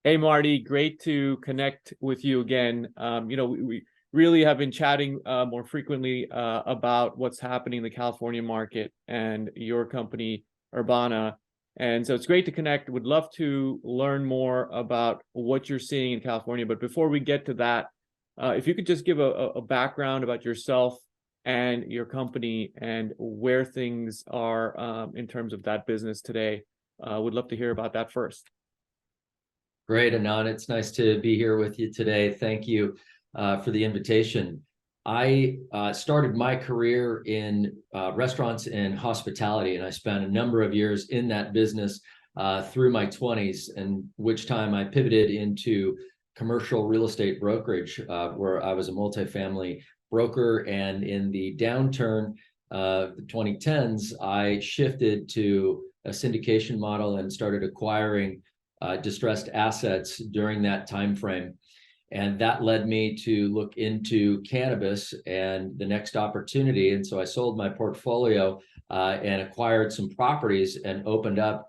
Hey, Marty, great to connect with you again. We really have been chatting more frequently about what's happening in the California market and your company, Urbana. And so it's great to connect. Would love to learn more about what you're seeing in California. But before we get to that, if you could just give a background about yourself and your company and where things are in terms of that business today. Would love to hear about that first. Great, Anand. It's nice to be here with you today. Thank you for the invitation. I started my career in restaurants and hospitality, and I spent a number of years in that business through my 20s, and which time I pivoted into commercial real estate brokerage, where I was a multifamily broker. And in the downturn of the 2010s, I shifted to a syndication model and started acquiring distressed assets during that time frame. And that led me to look into cannabis and the next opportunity. And so I sold my portfolio and acquired some properties and opened up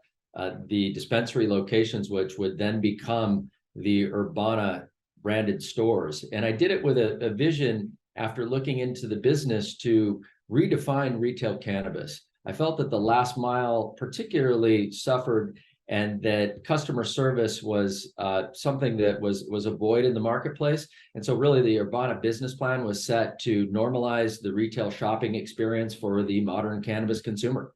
the dispensary locations, which would then become the Urbana branded stores. And I did it with a vision after looking into the business to redefine retail cannabis. I felt that the last mile particularly suffered, and that customer service was something that was a void in the marketplace. And so really the Urbana business plan was set to normalize the retail shopping experience for the modern cannabis consumer.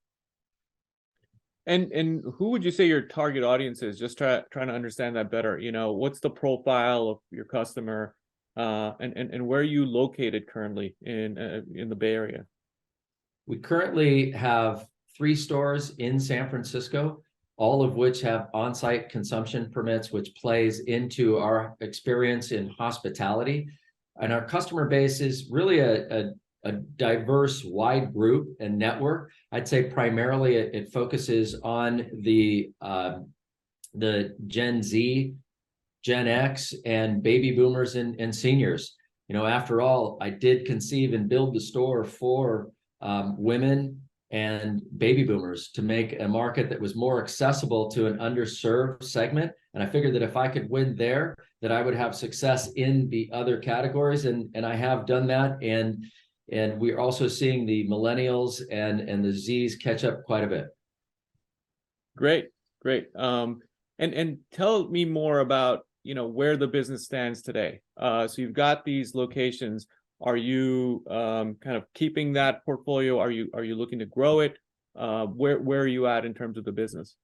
And who would you say your target audience is? Just trying to understand that better. What's the profile of your customer, and where are you located currently in the Bay Area? We currently have 3 stores in San Francisco, all of which have on-site consumption permits, which plays into our experience in hospitality. And our customer base is really a diverse, wide group and network. I'd say primarily it focuses on the Gen Z, Gen X, and baby boomers and seniors. After all, I did conceive and build the store for women and baby boomers to make a market that was more accessible to an underserved segment. And I figured that if I could win there, that I would have success in the other categories. And I have done that. And we're also seeing the millennials and the Zs catch up quite a bit. Great. And tell me more about, where the business stands today. So you've got these locations. Are you kind of keeping that portfolio? Are you looking to grow it? Where are you at in terms of the business?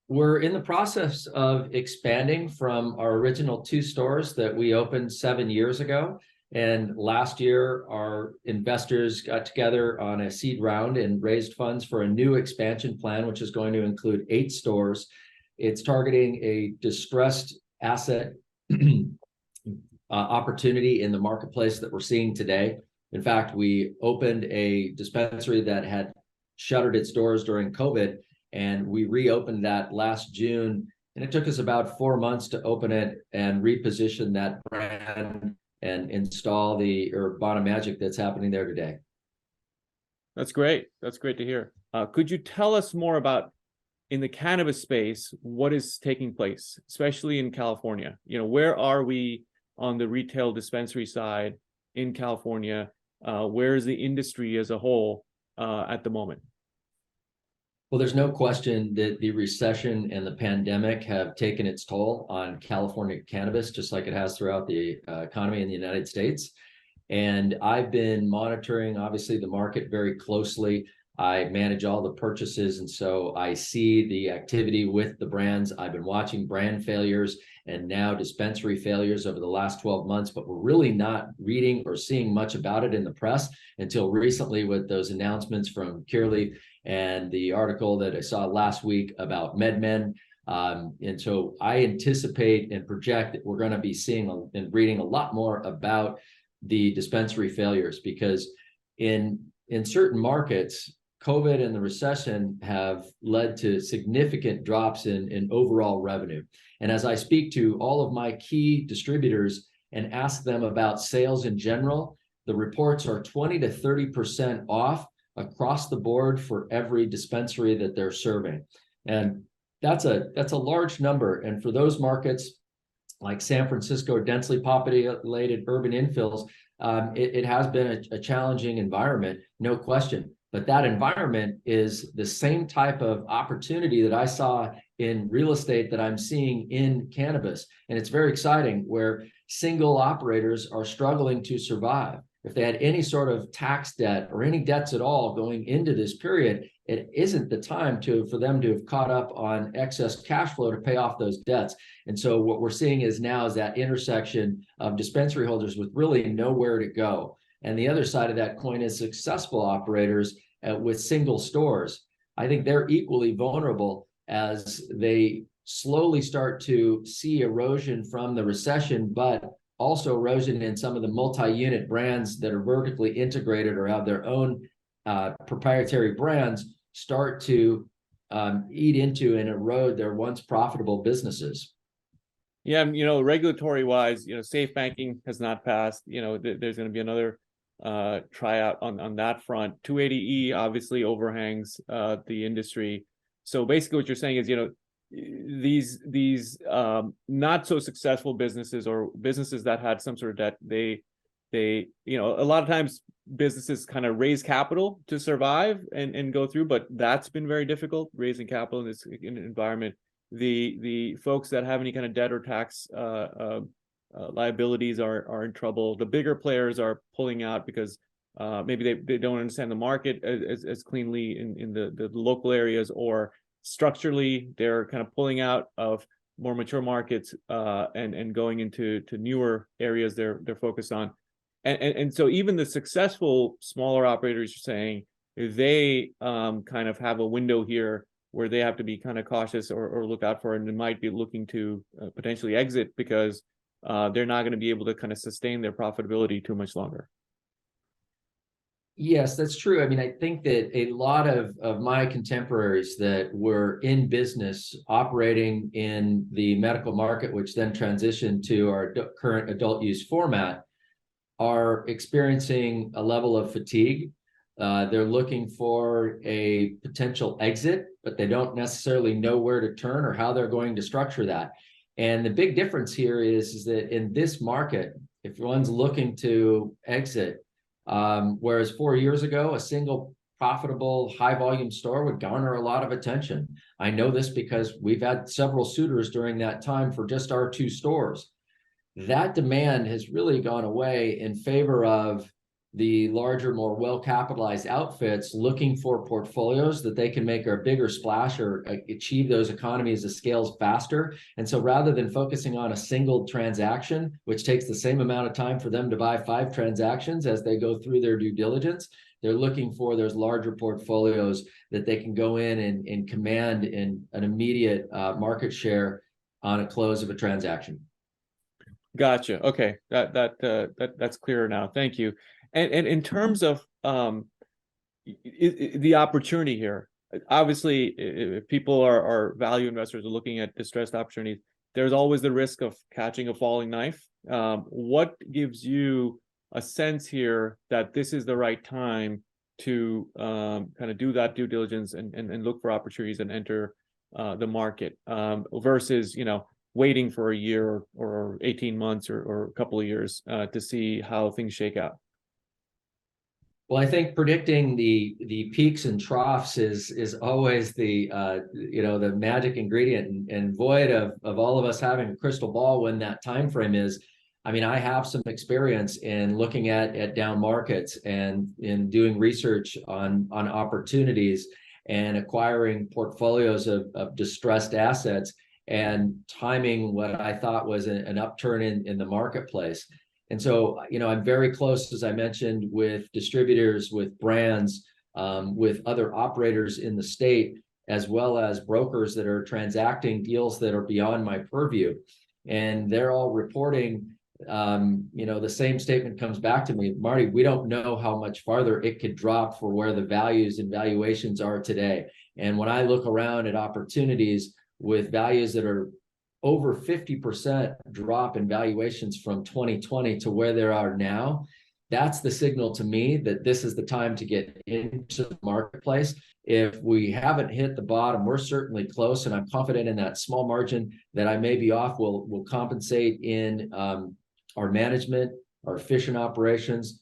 We're in the process of expanding from our original 2 stores that we opened 7 years ago. And last year, our investors got together on a seed round and raised funds for a new expansion plan, which is going to include 8 stores. It's targeting a distressed asset opportunity in the marketplace that we're seeing today. In fact, we opened a dispensary that had shuttered its doors during COVID, and we reopened that last June. And it took us about 4 months to open it and reposition that brand and install the Urbana magic that's happening there today. That's great. That's great to hear. Could you tell us more about, in the cannabis space, what is taking place, especially in California? Where are we on the retail dispensary side in California? Where is the industry as a whole at the moment? Well, there's no question that the recession and the pandemic have taken its toll on California cannabis, just like it has throughout the economy in the United States. And I've been monitoring, obviously, the market very closely. I manage all the purchases, and so I see the activity with the brands. I've been watching brand failures and now dispensary failures over the last 12 months, but we're really not reading or seeing much about it in the press until recently with those announcements from Curaleaf and the article that I saw last week about MedMen. And so I anticipate and project that we're going to be seeing and reading a lot more about the dispensary failures, because in certain markets, COVID and the recession have led to significant drops in overall revenue. And as I speak to all of my key distributors and ask them about sales in general, the reports are 20 to 30% off across the board for every dispensary that they're serving. And that's a large number. And for those markets like San Francisco, densely populated urban infills, it has been a challenging environment, no question. But that environment is the same type of opportunity that I saw in real estate that I'm seeing in cannabis. And it's very exciting, where single operators are struggling to survive. If they had any sort of tax debt or any debts at all going into this period, it isn't the time for them to have caught up on excess cash flow to pay off those debts. And so what we're seeing is that intersection of dispensary holders with really nowhere to go. And the other side of that coin is successful operators with single stores. I think they're equally vulnerable as they slowly start to see erosion from the recession, but also erosion in some of the multi-unit brands that are vertically integrated or have their own proprietary brands start to eat into and erode their once profitable businesses. Yeah, regulatory wise, safe banking has not passed. There's going to be another tryout on that front. 280E obviously overhangs the industry. So basically what you're saying is, these not so successful businesses or businesses that had some sort of debt, they a lot of times businesses kind of raise capital to survive and go through, but that's been very difficult, raising capital in this environment. The folks that have any kind of debt or tax liabilities are in trouble. The bigger players are pulling out because maybe they don't understand the market as cleanly in the local areas, or structurally they're kind of pulling out of more mature markets and going into newer areas they're focused on. And so even the successful smaller operators are saying they kind of have a window here where they have to be kind of cautious or look out for, and they might be looking to potentially exit because they're not going to be able to kind of sustain their profitability too much longer. Yes, that's true. I mean, I think that a lot of my contemporaries that were in business operating in the medical market, which then transitioned to our current adult use format, are experiencing a level of fatigue. They're looking for a potential exit, but they don't necessarily know where to turn or how they're going to structure that. And the big difference here is that in this market, if one's looking to exit, whereas 4 years ago, a single profitable high volume store would garner a lot of attention. I know this because we've had several suitors during that time for just our 2 stores. That demand has really gone away in favor of the larger, more well-capitalized outfits looking for portfolios that they can make a bigger splash or achieve those economies of scales faster. And so rather than focusing on a single transaction, which takes the same amount of time for them to buy 5 transactions as they go through their due diligence, they're looking for those larger portfolios that they can go in and command in an immediate market share on a close of a transaction. Gotcha. Okay, that's clearer now. Thank you. And in terms of the opportunity here, obviously, if people are value investors are looking at distressed opportunities, there's always the risk of catching a falling knife. What gives you a sense here that this is the right time to kind of do that due diligence and look for opportunities and enter the market versus waiting for a year or 18 months or a couple of years to see how things shake out? Well, I think predicting the peaks and troughs is always the the magic ingredient, and void of all of us having a crystal ball when that time frame is. I mean, I have some experience in looking at down markets and in doing research on opportunities and acquiring portfolios of distressed assets and timing what I thought was an upturn in the marketplace. And so, I'm very close, as I mentioned, with distributors, with brands, with other operators in the state, as well as brokers that are transacting deals that are beyond my purview. And they're all reporting, the same statement comes back to me: Marty, we don't know how much farther it could drop for where the values and valuations are today. And when I look around at opportunities with values that are over 50% drop in valuations from 2020 to where they are now, that's the signal to me that this is the time to get into the marketplace. If we haven't hit the bottom, we're certainly close, and I'm confident in that small margin that I may be off will compensate in our management, our efficient operations,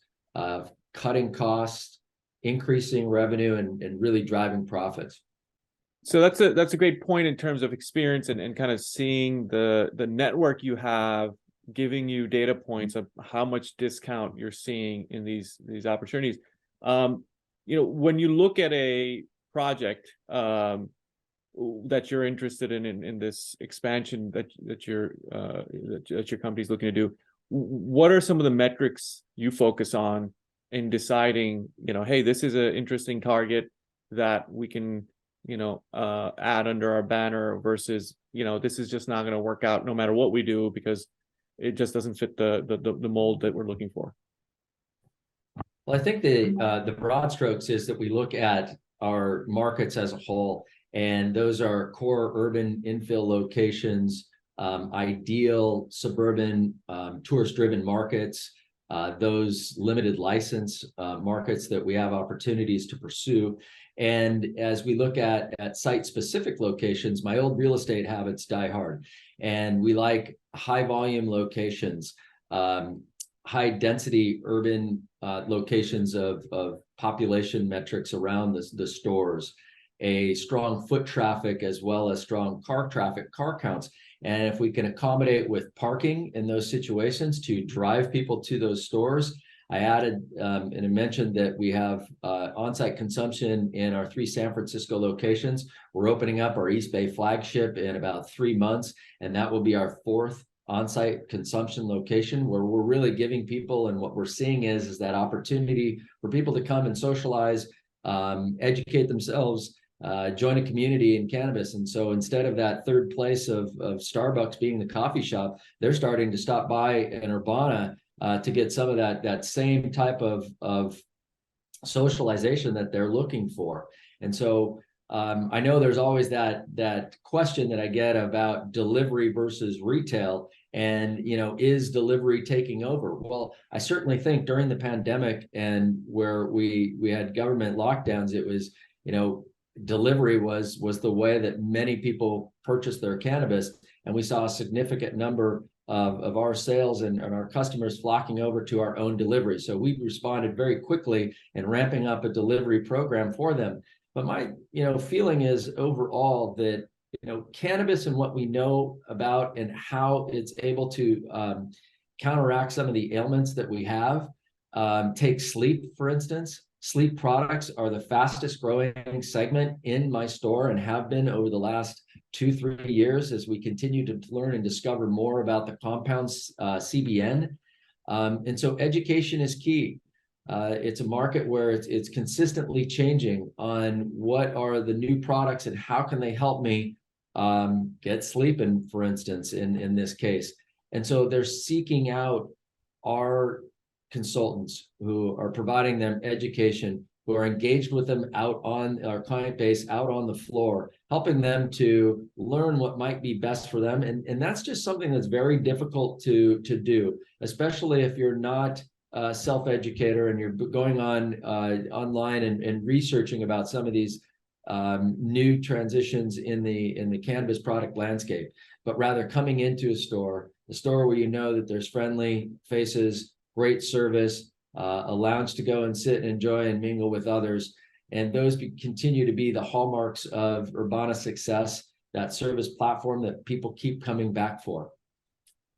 cutting costs, increasing revenue, and really driving profits. So that's a great point in terms of experience and kind of seeing the network you have giving you data points of how much discount you're seeing in these opportunities. When you look at a project that you're interested in this expansion that your company's looking to do, what are some of the metrics you focus on in deciding, hey, this is an interesting target that we can add under our banner versus, this is just not going to work out no matter what we do because it just doesn't fit the mold that we're looking for? Well, I think the broad strokes is that we look at our markets as a whole, and those are core urban infill locations, ideal suburban tourist-driven markets, those limited license markets that we have opportunities to pursue. And as we look at site-specific locations, my old real estate habits die hard. And we like high volume locations, high density urban locations of population metrics around the stores, a strong foot traffic as well as strong car traffic, car counts. And if we can accommodate with parking in those situations to drive people to those stores. I added and I mentioned that we have on-site consumption in our 3 San Francisco locations. We're opening up our East Bay flagship in about 3 months, and that will be our 4th on-site consumption location, where we're really giving people, and what we're seeing is that opportunity for people to come and socialize, educate themselves, join a community in cannabis. And so instead of that third place of Starbucks being the coffee shop, they're starting to stop by in Urbana to get some of that same type of socialization that they're looking for. And so I know there's always that question that I get about delivery versus retail, and is delivery taking over? Well, I certainly think during the pandemic and where we had government lockdowns, it was delivery was the way that many people purchased their cannabis, and we saw a significant number of our sales and our customers flocking over to our own delivery. So we responded very quickly in ramping up a delivery program for them. But my feeling is overall that cannabis and what we know about and how it's able to counteract some of the ailments that we have. Take sleep, for instance. Sleep products are the fastest growing segment in my store and have been over the last 2-3 years as we continue to learn and discover more about the compounds CBN. And so education is key. It's a market where it's consistently changing on what are the new products and how can they help me get sleeping, for instance, in this case. And so they're seeking out our consultants who are providing them education, who are engaged with them out on our client base, out on the floor, helping them to learn what might be best for them. And that's just something that's very difficult to do, especially if you're not a self-educator and you're going on online and researching about some of these new transitions in the cannabis product landscape, but rather coming into a store where that there's friendly faces, great service, a lounge to go and sit and enjoy and mingle with others. And those continue to be the hallmarks of Urbana's success, that service platform that people keep coming back for.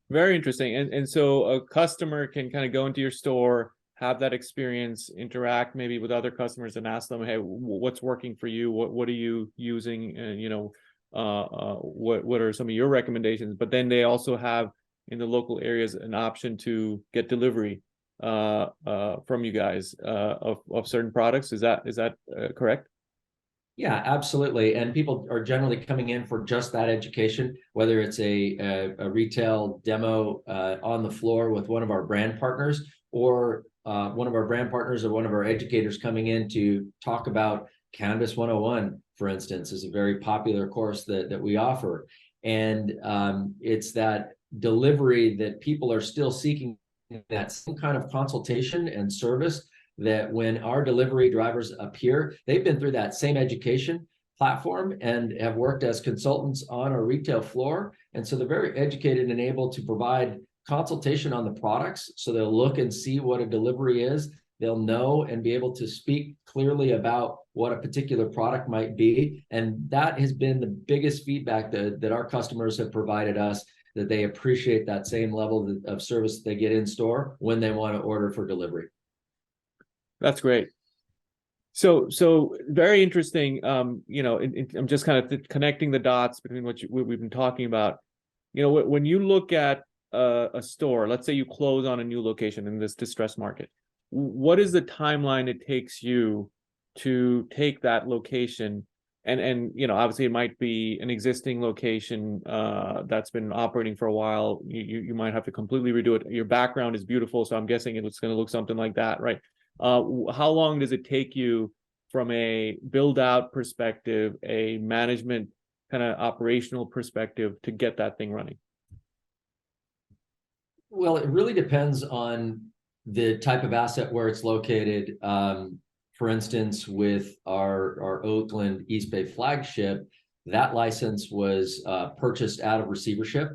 Very interesting. And so a customer can kind of go into your store, have that experience, interact maybe with other customers and ask them, hey, what's working for you? What are you using? And, what are some of your recommendations? But then they also have in the local areas an option to get delivery from you guys of certain products. Is that correct? Yeah, absolutely. And people are generally coming in for just that education, whether it's a retail demo on the floor with one of our brand partners, or one of our brand partners or one of our educators coming in to talk about Cannabis 101, for instance, is a very popular course that we offer. And it's that delivery that people are still seeking that same kind of consultation and service that when our delivery drivers appear, they've been through that same education platform and have worked as consultants on our retail floor. And so they're very educated and able to provide consultation on the products. So they'll look and see what a delivery is. They'll know and be able to speak clearly about what a particular product might be. And that has been the biggest feedback that our customers have provided us, that they appreciate that same level of service they get in store when they want to order for delivery. That's great. So very interesting. I'm just kind of connecting the dots between what we've been talking about. When you look at a store, let's say you close on a new location in this distressed market, what is the timeline it takes you to take that location? And obviously it might be an existing location that's been operating for a while. You might have to completely redo it. Your background is beautiful, so I'm guessing it's going to look something like that, right? How long does it take you from a build out perspective, a management kind of operational perspective, to get that thing running? Well, it really depends on the type of asset where it's located. For instance, with our Oakland East Bay flagship, that license was purchased out of receivership,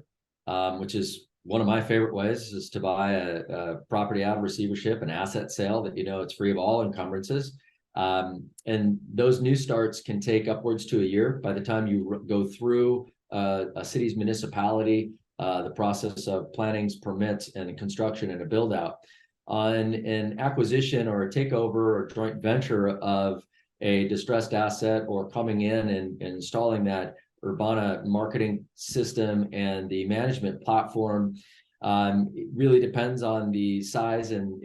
which is one of my favorite ways, is to buy a property out of receivership, an asset sale that it's free of all encumbrances. And those new starts can take upwards to a year by the time you go through a city's municipality, the process of plannings, permits, and construction and a build out. On an acquisition or a takeover or joint venture of a distressed asset, or coming in and installing that Urbana marketing system and the management platform, it really depends on the size and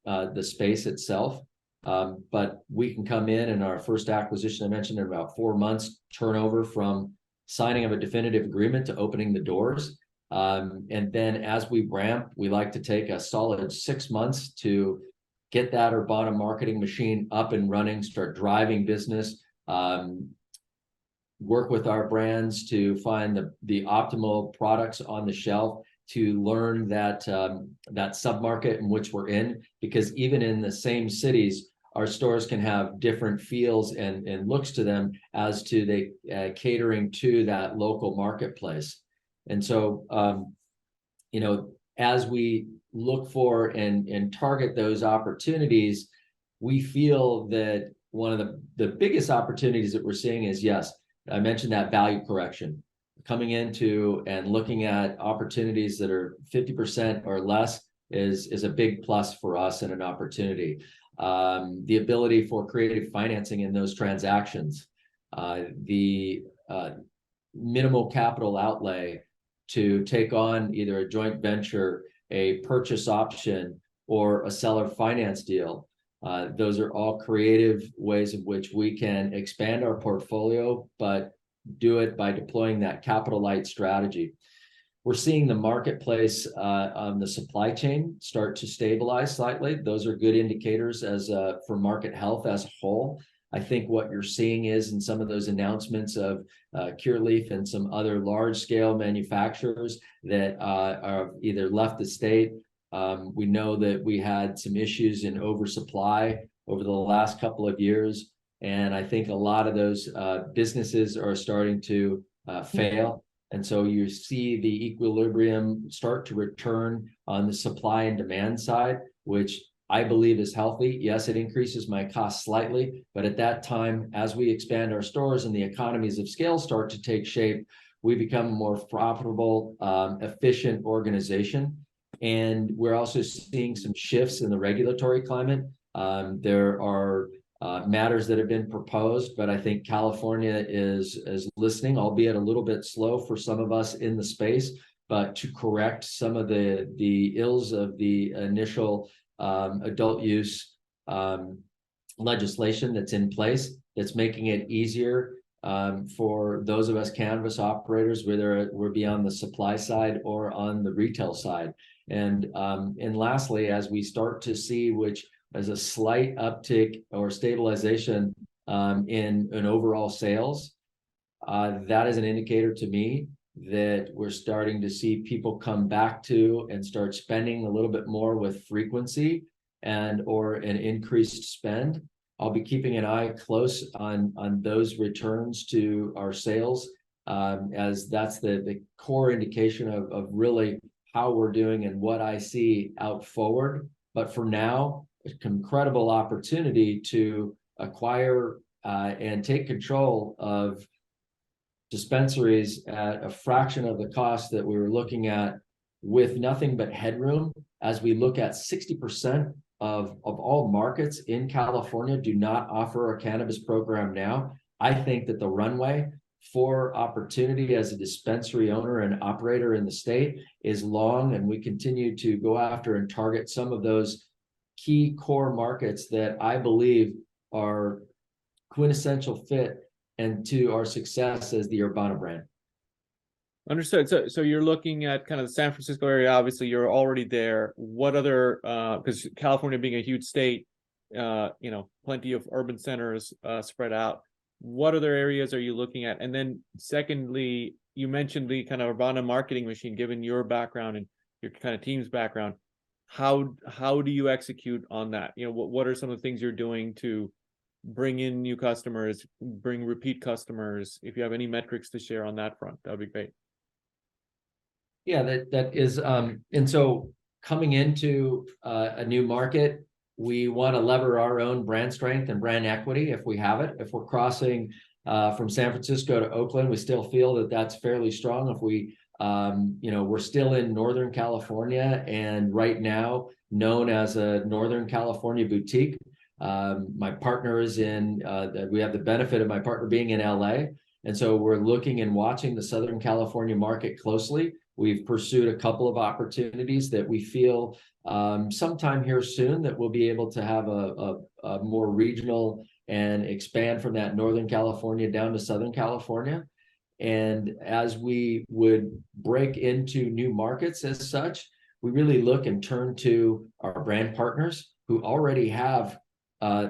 the space itself. But we can come in our first acquisition, I mentioned, in about 4 months turnover from signing of a definitive agreement to opening the doors. And then as we ramp, we like to take a solid 6 months to get that Urbana marketing machine up and running, start driving business, work with our brands to find the optimal products on the shelf, to learn that submarket in which we're in, because even in the same cities, our stores can have different feels and looks to them as to the catering to that local marketplace. And so, as we look for and target those opportunities, we feel that one of the biggest opportunities that we're seeing is, yes, I mentioned that value correction, coming into and looking at opportunities that are 50% or less is a big plus for us and an opportunity. The ability for creative financing in those transactions, the minimal capital outlay to take on either a joint venture, a purchase option, or a seller finance deal. Those are all creative ways in which we can expand our portfolio, but do it by deploying that capital light strategy. We're seeing the marketplace on the supply chain start to stabilize slightly. Those are good indicators as for market health as a whole. I think what you're seeing is in some of those announcements of Cureleaf and some other large scale manufacturers that are either left the state. We know that we had some issues in oversupply over the last couple of years. And I think a lot of those businesses are starting to fail. And so you see the equilibrium start to return on the supply and demand side, which I believe is healthy. Yes, it increases my cost slightly, but at that time, as we expand our stores and the economies of scale start to take shape, we become a more profitable, efficient organization. And we're also seeing some shifts in the regulatory climate. There are matters that have been proposed, but I think California is listening, albeit a little bit slow for some of us in the space, but to correct some of the ills of the initial adult use legislation that's in place, that's making it easier for those of us cannabis operators, whether we're be on the supply side or on the retail side. And lastly, as we start to see, which as a slight uptick or stabilization in overall sales, that is an indicator to me that we're starting to see people come back to and start spending a little bit more with frequency and or an increased spend. I'll be keeping an eye close on those returns to our sales, as that's the core indication of really how we're doing and what I see out forward. But for now, it's an incredible opportunity to acquire and take control of dispensaries at a fraction of the cost that we were looking at, with nothing but headroom, as we look at 60% of all markets in California do not offer a cannabis program now. I think that the runway for opportunity as a dispensary owner and operator in the state is long, and we continue to go after and target some of those key core markets that I believe are quintessential fit and to our success as the Urbana brand. Understood. So you're looking at kind of the San Francisco area. Obviously, you're already there. What other, because California being a huge state, plenty of urban centers spread out. What other areas are you looking at? And then secondly, you mentioned the kind of Urbana marketing machine. Given your background and your kind of team's background, how do you execute on that? What are some of the things you're doing to bring in new customers, bring repeat customers? If you have any metrics to share on that front, that would be great. Yeah, that is, and so coming into a new market, we want to lever our own brand strength and brand equity if we have it. If we're crossing from San Francisco to Oakland, we still feel that that's fairly strong. If we, we're still in Northern California and right now known as a Northern California boutique. My partner is in, we have the benefit of my partner being in LA. And so we're looking and watching the Southern California market closely. We've pursued a couple of opportunities that we feel sometime here soon that we'll be able to have a more regional and expand from that Northern California down to Southern California. And as we would break into new markets as such, we really look and turn to our brand partners who already have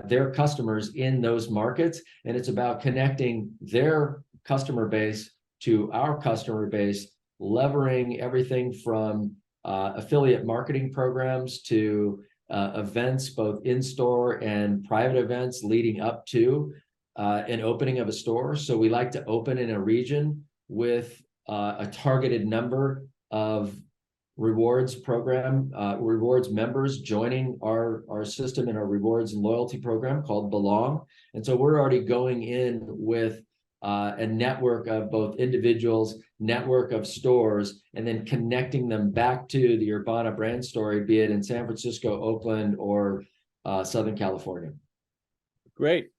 their customers in those markets. And it's about connecting their customer base to our customer base, levering everything from affiliate marketing programs to events, both in-store and private events leading up to an opening of a store. So we like to open in a region with a targeted number of rewards members joining our system in our rewards and loyalty program called Belong. And so we're already going in with a network of both individuals, network of stores, and then connecting them back to the Urbana brand story, be it in San Francisco, Oakland, or Southern California. Great.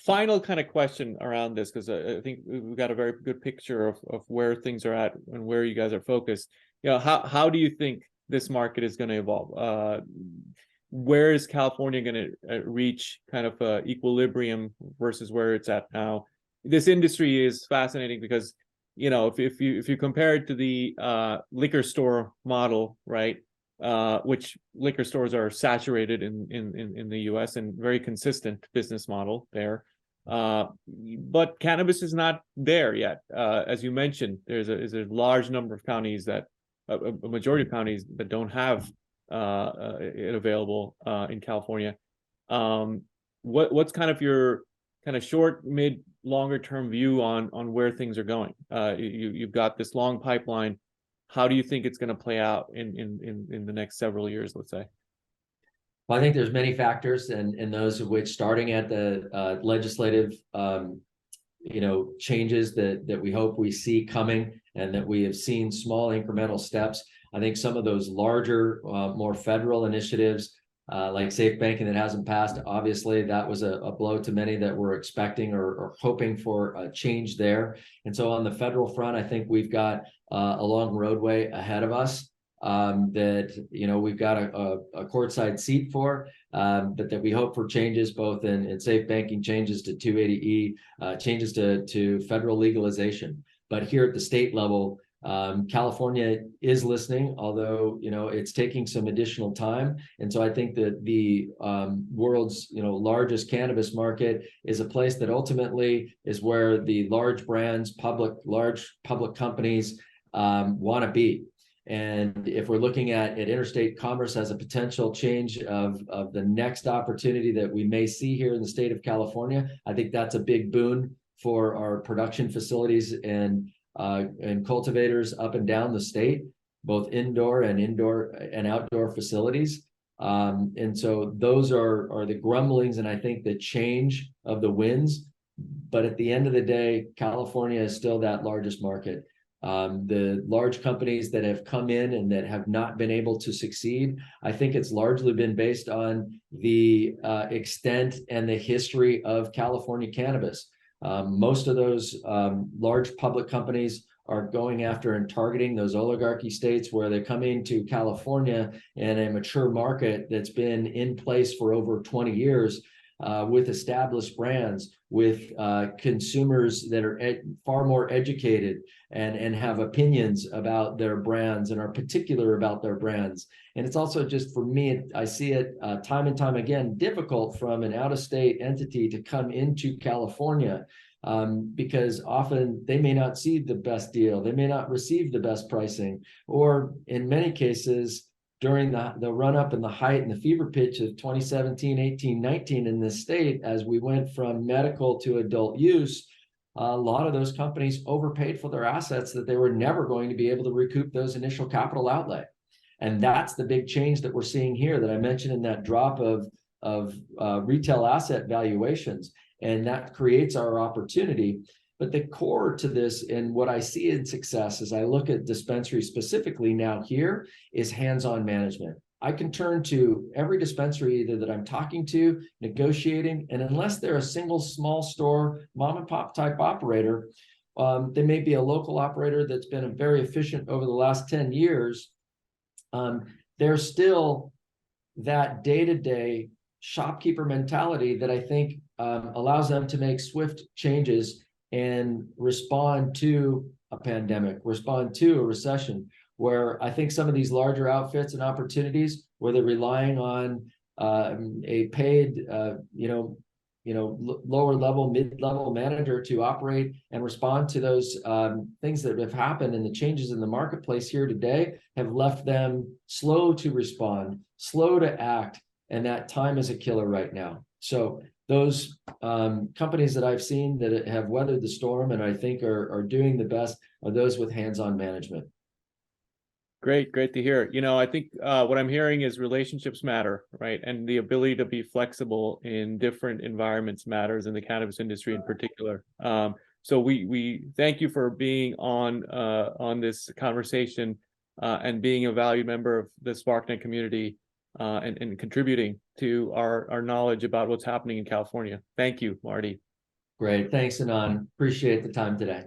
Final kind of question around this, because I think we've got a very good picture of where things are at and where you guys are focused. How do you think this market is going to evolve? Where is California going to reach kind of equilibrium versus where it's at now? This industry is fascinating because, if you compare it to the liquor store model, right? Which liquor stores are saturated in the US and very consistent business model there. But cannabis is not there yet. As you mentioned, there's a large number of counties that, a majority of counties that don't have it available in California. What's kind of your kind of short, mid, longer term view on where things are going? You've got this long pipeline. How do you think it's going to play out in the next several years, let's say? Well, I think there's many factors, and those of which, starting at the legislative, changes that we hope we see coming, and that we have seen small incremental steps. I think some of those larger, more federal initiatives, like safe banking that hasn't passed, obviously that was a blow to many that were expecting or hoping for a change there. And so on the federal front, I think we've got a long roadway ahead of us that we've got a courtside seat for, but that we hope for changes both in safe banking, changes to 280E, changes to federal legalization. But here at the state level, California is listening, although, it's taking some additional time. And so I think that the world's, largest cannabis market is a place that ultimately is where the large brands, large public companies want to be. And if we're looking at interstate commerce as a potential change of the next opportunity that we may see here in the state of California, I think that's a big boon for our production facilities and cultivators up and down the state, both indoor and outdoor facilities. And so those are the grumblings, and I think the change of the winds. But at the end of the day, California is still that largest market. The large companies that have come in and that have not been able to succeed, I think it's largely been based on the extent and the history of California cannabis. Most of those large public companies are going after and targeting those oligarchy states where they come into California in a mature market that's been in place for over 20 years. With established brands, with consumers that are far more educated and have opinions about their brands and are particular about their brands. And it's also just, for me, I see it time and time again, difficult from an out-of-state entity to come into California because often they may not see the best deal. They may not receive the best pricing, or in many cases, during the run-up and the height and the fever pitch of 2017, 18, 19 in this state, as we went from medical to adult use, a lot of those companies overpaid for their assets that they were never going to be able to recoup those initial capital outlay. And that's the big change that we're seeing here that I mentioned in that drop of retail asset valuations. And that creates our opportunity. But the core to this, and what I see in success as I look at dispensaries specifically now here, is hands-on management. I can turn to every dispensary either that I'm talking to, negotiating, and unless they're a single small store, mom and pop type operator, they may be a local operator that's been very efficient over the last 10 years. There's still that day-to-day shopkeeper mentality that I think allows them to make swift changes and respond to a pandemic, respond to a recession, where I think some of these larger outfits and opportunities where they're relying on a paid, lower level, mid-level manager to operate and respond to those things that have happened, and the changes in the marketplace here today have left them slow to respond, slow to act, and that time is a killer right now. So those companies that I've seen that have weathered the storm and I think are doing the best are those with hands-on management. Great to hear. I think what I'm hearing is relationships matter, right? And the ability to be flexible in different environments matters in the cannabis industry in particular. So we thank you for being on this conversation and being a valued member of the SparkNett community and contributing to our knowledge about what's happening in California. Thank you, Marty. Great. Thanks, Anand. Appreciate the time today.